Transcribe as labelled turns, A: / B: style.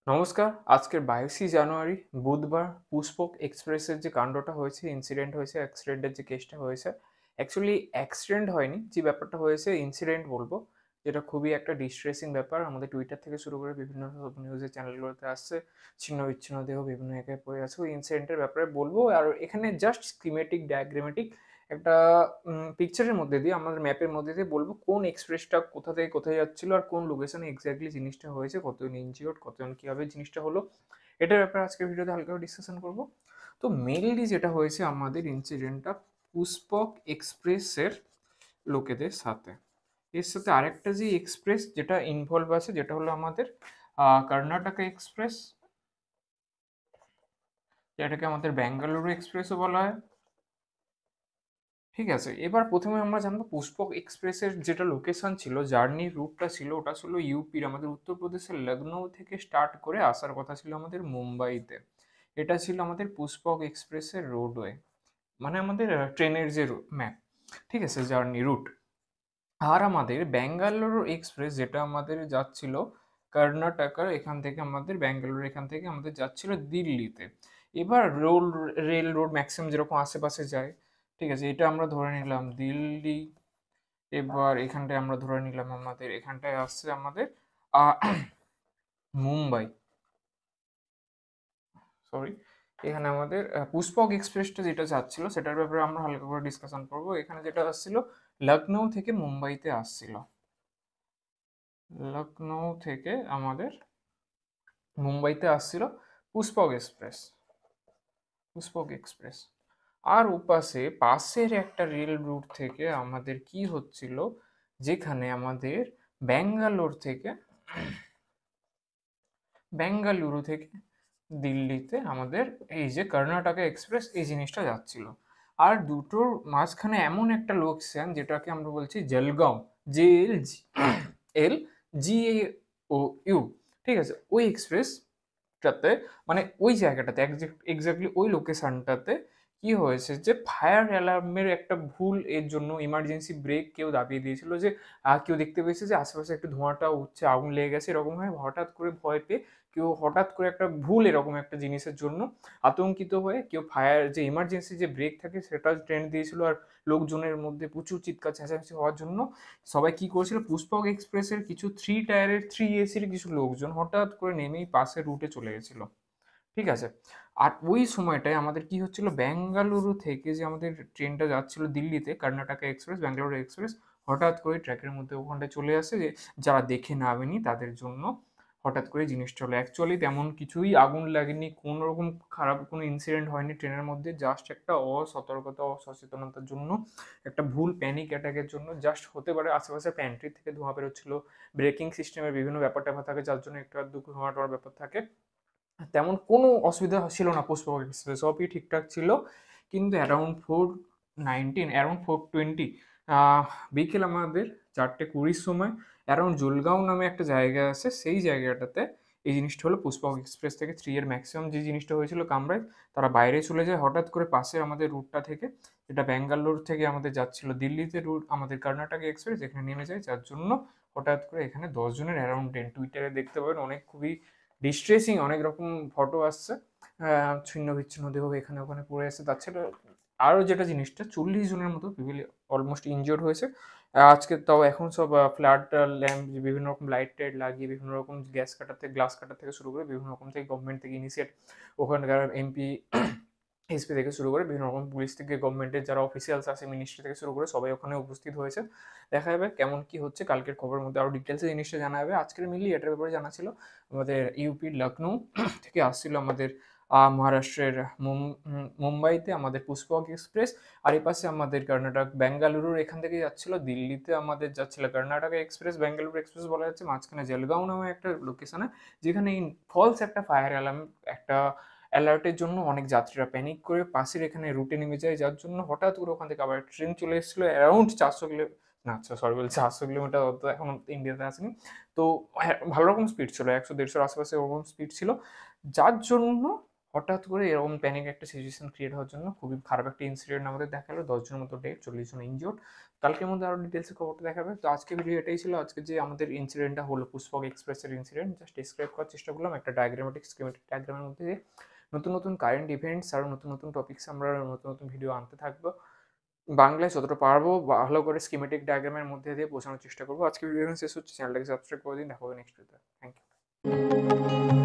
A: নমস্কার। আজকের 22শে জানুয়ারি বুধবার পুষ্পক এক্সপ্রেসের যে কাণ্ডটা হয়েছে, ইনসিডেন্ট হয়েছে, অ্যাক্সিডেন্টের যে কেসটা হয়েছে। অ্যাকচুয়ালি অ্যাক্সিডেন্ট হয়নি, যে ব্যাপারটা হয়েছে ইনসিডেন্ট বলবো। যেটা খুবই একটা ডিস্ট্রেসিং ব্যাপার। আমাদের টুইটার থেকে শুরু করে বিভিন্ন সব নিউজের চ্যানেলগুলোতে আসছে। ছিন্ন-বিচ্ছিন্ন দেহ বিভিন্ন জায়গায় পড়ে আছে। ওই ইনসিডেন্টের ব্যাপারে বলবো। আর এখানে জাস্ট স্কিমেটিক, ডায়াগ্রামেটিক একটা পিকচারের মধ্যে দিয়ে, আমাদের ম্যাপের মধ্যে দিয়ে বলবো কোন এক্সপ্রেসটা কোথা থেকে কোথায় যাচ্ছিল আর কোন লোকেশনে এক্স্যাক্টলি জিনিসটা হয়েছে, কতজন ইনজিওর্ড, কতজন কীভাবে জিনিসটা হলো, এটার ব্যাপারে আজকের ভিডিওতে হালকা ডিসকাশন করব। তো মেইনলি যেটা হয়েছে আমাদের ইনসিডেন্টটা পুষ্পক এক্সপ্রেসের লোকেদের সাথে। এর সাথে আরেকটা যে এক্সপ্রেস যেটা ইনভলভ আছে, যেটা হলো আমাদের কর্ণাটকা এক্সপ্রেস, যেটাকে আমাদের ব্যাঙ্গালুরু এক্সপ্রেসও বলা হয়। ঠিক আছে, এবার প্রথমে আমরা জানবো পুষ্পক এক্সপ্রেসের যেটা লোকেশন ছিল, জার্নি রুটটা ছিল, ওটা ছিল ইউপির আমাদের উত্তরপ্রদেশের লখনৌ থেকে স্টার্ট করে আসার কথা ছিল আমাদের মুম্বাইতে। এটা ছিল আমাদের পুষ্পক এক্সপ্রেসের রোডওয়ে, মানে আমাদের ট্রেনের যে ম্যাপ। ঠিক আছে, জার্নি রুট। আর আমাদের ব্যাঙ্গালুরু এক্সপ্রেস যেটা আমাদের যাচ্ছিল কর্ণাটকার এখান থেকে, আমাদের ব্যাঙ্গালুরু এখান থেকে আমাদের যাচ্ছিল দিল্লিতে। এবার রেল রোড ম্যাক্সিমাম যেরকম আশেপাশে যায়, ঠিক আছে, এটা আমরা ধরে নিলাম দিল্লি। এবার এখানটায় আমরা ধরে নিলাম আমাদের এখানটায় আসছে আমাদের আহ, মুম্বাই। সরি, এখানে আমাদের পুষ্পক এক্সপ্রেসটা যেটা যাচ্ছিল সেটার ব্যাপারে আমরা হালকা করে ডিসকাশন করবো। এখানে যেটা আসছিল লখনৌ থেকে মুম্বাইতে আসছিল, লখনৌ থেকে আমাদের মুম্বাইতে আসছিল পুষ্পক এক্সপ্রেস, পুষ্পক এক্সপ্রেস। আর ওপাশে পাশের একটা রেল রুট থেকে আমাদের কি হচ্ছিল, যেখানে আমাদের ব্যাঙ্গালোর থেকে, বেঙ্গালুরু থেকে দিল্লিতে আমাদের এই যে কর্ণাটকা এক্সপ্রেস, এই জিনিসটা যাচ্ছিল। আর দুটোর মাঝখানে এমন একটা লোকেশন যেটাকে আমরা বলছি Jalgaon, J L G, L G A O U. ঠিক আছে, ওই এক্সপ্রেসটাতে, মানে ওই জায়গাটাতে এক্স্যাক্টলি ওই লোকেশনটাতে কি হয়েছে, যে ফায়ার অ্যালার্মের একটা ভুল এর জন্য ইমার্জেন্সি ব্রেক কেউ দাবিয়ে দিয়েছিল, যে কেউ দেখতে পেয়েছে যে আশেপাশে একটু ধোঁয়াটা উঠছে, আগুন লেগে গেছে, এরকম হয়। হঠাৎ করে ভয় পেয়ে কেউ হঠাৎ করে একটা ভুল এরকম একটা জিনিসের জন্য আতঙ্কিত হয়ে কেউ ফায়ার যে ইমার্জেন্সি যে ব্রেক থাকে সেটা ট্রেন দিয়েছিল। আর লোকজনের মধ্যে প্রচুর চিৎকার চেঁচামেচি হওয়ার জন্য সবাই কি করেছিল, পুষ্পক এক্সপ্রেসের কিছু 3 টায়ারের 3 এসির কিছু লোকজন হঠাৎ করে নেমেই পাশের রুটে চলে গেছিলো। ঠিক আছে, আর ওই সময়টায় আমাদের কি হচ্ছিল, বেঙ্গালুরু থেকে যে আমাদের ট্রেনটা যাচ্ছিল দিল্লিতে, কর্ণাটকা এক্সপ্রেস, ব্যাঙ্গালুরু এক্সপ্রেস, হঠাৎ করে ট্র্যাকের মধ্যে ওখানটায় চলে আসে, যে যারা দেখে নামেনি তাদের জন্য হঠাৎ করে জিনিসটা হলো। অ্যাকচুয়ালি তেমন কিছুই আগুন লাগেনি, কোনো রকম খারাপ কোনো ইনসিডেন্ট হয়নি ট্রেনের মধ্যে। জাস্ট একটা অসতর্কতা, অসচেতনতার জন্য, একটা ভুল প্যানিক অ্যাটাকের জন্য জাস্ট হতে পারে। আশেপাশে প্যান্ট্রি থেকে ধোঁয়া বেরোচ্ছিল, ব্রেকিং সিস্টেমের বিভিন্ন ব্যাপার ট্যাপার থাকে, যার জন্য একটু আধটু ধোঁয়া টোয়ার ব্যাপার থাকে। তেমন কোনো অসুবিধা ছিল না পুষ্পক এক্সপ্রেস, সবই ঠিকঠাক ছিল। কিন্তু অ্যারাউন্ড 4:20 বিকেল আমাদের 4:20 সময় অ্যারাউন্ড জলগাঁও নামে একটা জায়গা আছে, সেই জায়গাটাতে এই জিনিসটা হলো। পুষ্পক এক্সপ্রেস থেকে 3 এর ম্যাক্সিমাম যে জিনিসটা হয়েছিল কামরায়, তারা বাইরে চলে যায় হঠাৎ করে পাশে আমাদের রুটটা থেকে, যেটা ব্যাঙ্গালোর থেকে আমাদের যাচ্ছিল দিল্লিতে রুট, আমাদের কর্ণাটকা এক্সপ্রেস এখানে নেমে যায়, যার জন্য হঠাৎ করে এখানে 10 জনের অ্যারাউন্ড 10, টুইটারে দেখতে পাবেন অনেক খুবই ডিস্ট্রেসিং অনেক রকম ফটো আসছে। ছিন্ন বিচ্ছিন্ন দেহ এখানে ওখানে পড়ে আছে। তাছাড়া আরও যেটা জিনিসটা, 40 জনের মতো পিপল অলমোস্ট ইনজিওর্ড হয়েছে। আজকে তাও এখন সব ফ্ল্যাট ল্যাম্প, বিভিন্ন রকম লাইট টাইট লাগিয়ে, বিভিন্ন রকম গ্লাস কাটার থেকে শুরু করে বিভিন্ন রকম থেকে গভর্নমেন্ট থেকে ইনিশিয়েট, ওখানকার এমপি এসপি থেকে শুরু করে বিভিন্ন রকম পুলিশ থেকে, গভর্নমেন্টের যারা অফিসিয়ালস আছে, মিনিস্ট্রি থেকে শুরু করে সবাই ওখানে উপস্থিত হয়েছে। দেখা যাবে কেমন কি হচ্ছে, কালকের খবরের মধ্যে আরও ডিটেলসে জিনিসটা জানা যাবে। আজকের মিলি এটার ব্যাপারে জানা ছিল। আমাদের ইউপির লখনৌ থেকে আসছিল আমাদের মহারাষ্ট্রের মুম্বাইতে আমাদের পুষ্পক এক্সপ্রেস। আর এই পাশে আমাদের কর্ণাটক বেঙ্গালুরুর এখান থেকে যাচ্ছিল দিল্লিতে আমাদের যাচ্ছিল কর্ণাটকা এক্সপ্রেস, বেঙ্গালুরু এক্সপ্রেস বলা যাচ্ছে। মাঝখানে জলগাঁও নামে একটা লোকেশনে, যেখানে ফলস একটা ফায়ার অ্যালার্ম, একটা অ্যালার্টের জন্য অনেক যাত্রীরা প্যানিক করে পাশের এখানে রুটে নেমে যায়, যার জন্য হঠাৎ করে ওখান থেকে আবার ট্রেন চলে এসেছিলো অ্যারাউন্ড 400 কিলো, না আচ্ছা সরি বলছি 800 কিলোমিটার, অত এখন ইন্ডিয়াতে আসেনি। তো ভালো রকম স্পিড ছিল, 100-150 আশেপাশে ওরকম স্পিড ছিল, যার জন্য হঠাৎ করে এরকম প্যানিক একটা সিচুয়েশন ক্রিয়েট হওয়ার জন্য খুবই খারাপ একটা ইনসিডেন্ট আমাদের দেখালো, 10 জনের মতো ডেড, 40 জন ইনজিওর্ড। কালকের মধ্যে আরও ডিটেলসে খবরটা দেখাবে। তো আজকে ভিডিও এটাই ছিল, আজকে যে আমাদের ইনসিডেন্টটা হলো পুষ্পক এক্সপ্রেসের ইনসিডেন্ট, জাস্ট ডিসক্রাইব করার চেষ্টা করলাম একটা ডায়াগ্রামেটিক স্কিমেটিক ডায়াগ্রামের মধ্যে দিয়ে। নতুন নতুন কারেন্ট ইভেন্টস আর নতুন নতুন টপিক্স আমরা নতুন নতুন ভিডিও আনতে থাকবো, বাংলায় যতটা পারবো ভালো করে স্কিমেটিক ডায়াগ্রামের মধ্যে দিয়ে বোঝানোর চেষ্টা করবো। আজকে ভিডিও শেষ হচ্ছে, চ্যানেলটাকে সাবস্ক্রাইব করে দিন, দেখা হবে নেক্সট ভিডিওতে। Thank you.